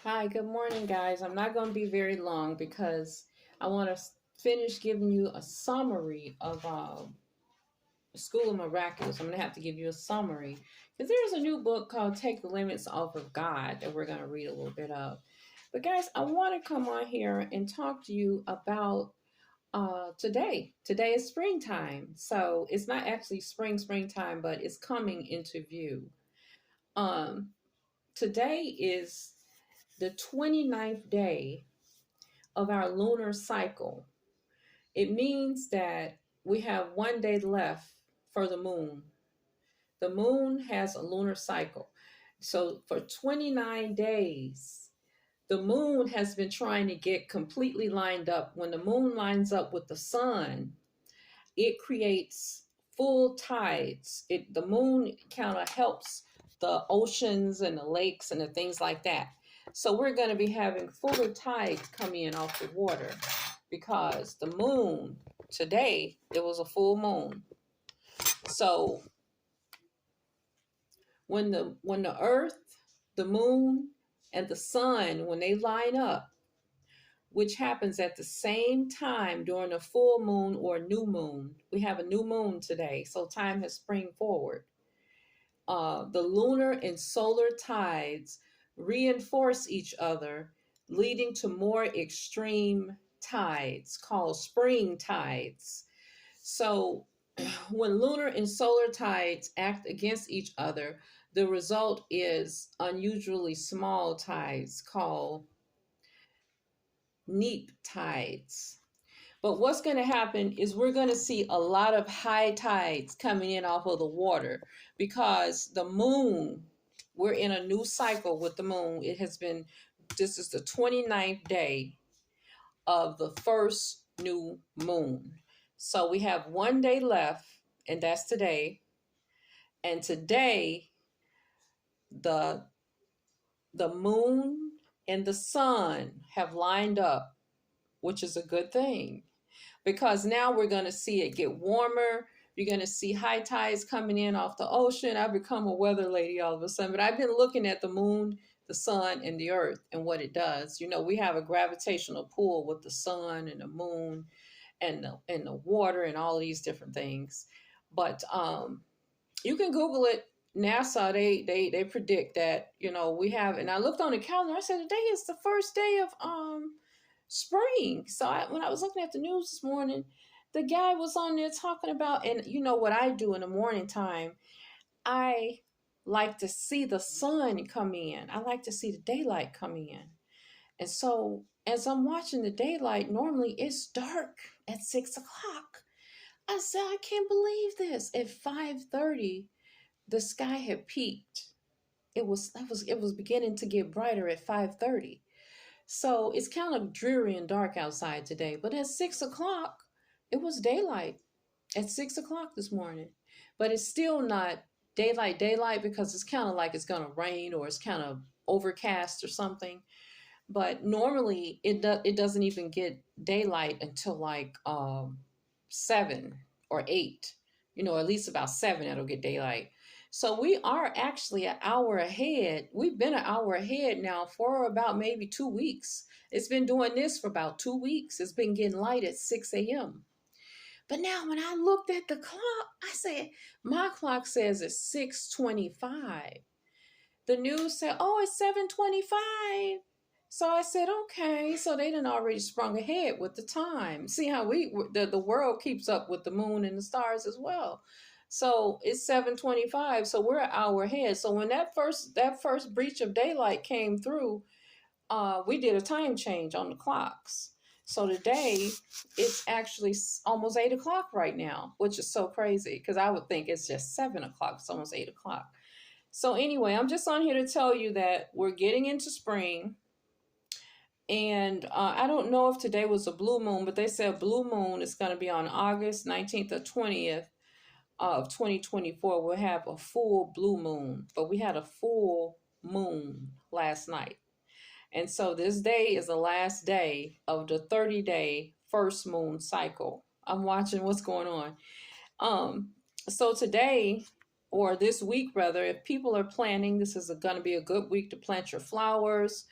Hi, good morning, guys. I'm not going to be very long because I want to finish giving you a summary of School of Miraculous. I'm going to have to give you a summary because there's a new book called Take the Limits Off of God that we're going to read a little bit of. But, guys, I want to come on here and talk to you about today. Today is springtime. So it's not actually springtime, but it's coming into view. Um, Today is the 29th day of our lunar cycle. It means that we have one day left for the moon. The moon has a lunar cycle. So for 29 days, the moon has been trying to get completely lined up. When the moon lines up with the sun, it creates full tides. The moon kind of helps the oceans and the lakes and the things like that. So we're going to be having fuller tides come in off the water because the moon today it was a full moon. So when the earth, the moon, and the sun, when they line up, which happens at the same time during a full moon or new moon. We have a new moon today, so time has spring forward. The lunar and solar tides reinforce each other, leading to more extreme tides called spring tides. So, when lunar and solar tides act against each other, the result is unusually small tides called neap tides. But what's going to happen is we're going to see a lot of high tides coming in off of the water because the moon, we're in a new cycle with the moon. This is the 29th day of the first new moon. So we have one day left, and that's today. And today, the the moon and the sun have lined up, which is a good thing because now we're going to see it get warmer. You're going to see high tides coming in off the ocean. I've become a weather lady all of a sudden, but I've been looking at the moon, the sun, and the earth and what it does. You know, we have a gravitational pull with the sun and the moon and the water and all these different things. But you can Google it. NASA they predict that we have, and I looked on the calendar. I said today is the first day of spring. So when I was looking at the news this morning, the guy was on there talking about, and you know what I do in the morning time, I like to see the sun come in. I like to see the daylight come in. And so as I'm watching the daylight, normally it's dark at 6 o'clock. I said, I can't believe this. At 5:30, the sky had peaked. It was beginning to get brighter at 5:30. So it's kind of dreary and dark outside today. But at 6 o'clock, it was daylight at 6 o'clock this morning. But it's still not daylight because it's kind of like it's going to rain or it's kind of overcast or something. But normally it doesn't even get daylight until like 7 or 8. At least about 7 it'll get daylight. So we are actually an hour ahead. We've been an hour ahead now for about maybe 2 weeks. It's been doing this for about 2 weeks. It's been getting light at 6 a.m. But now when I looked at the clock, I said, my clock says it's 6:25. The news said, oh, it's 7:25. So I said, okay. So they done already sprung ahead with the time. See how the world keeps up with the moon and the stars as well. So it's 7:25. So we're an hour ahead. So when that first breach of daylight came through, we did a time change on the clocks. So today it's actually almost 8 o'clock right now, which is so crazy because I would think it's just 7 o'clock. It's almost 8 o'clock. So anyway, I'm just on here to tell you that we're getting into spring. And I don't know if today was a blue moon, but they said blue moon is going to be on August 19th or 20th of 2024. We'll have a full blue moon, but we had a full moon last night. And so this day is the last day of the 30-day first moon cycle. I'm watching what's going on. So today, or this week rather, if people are planning, this is going to be a good week to plant your flowers.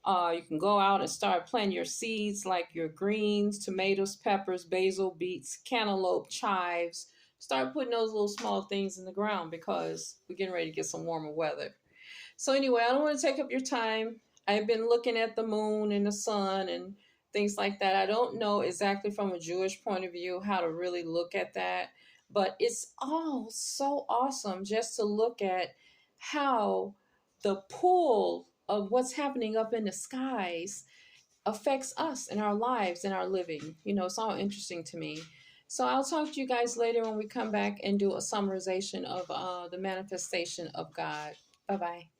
You can go out and start planting your seeds like your greens, tomatoes, peppers, basil, beets, cantaloupe, chives. Start putting those little small things in the ground because we're getting ready to get some warmer weather. So anyway, I don't want to take up your time. I've been looking at the moon and the sun and things like that. I don't know exactly from a Jewish point of view how to really look at that, but it's all so awesome just to look at how the pull of what's happening up in the skies affects us in our lives and our living. It's all interesting to me. So I'll talk to you guys later when we come back and do a summarization of the manifestation of God. Bye bye.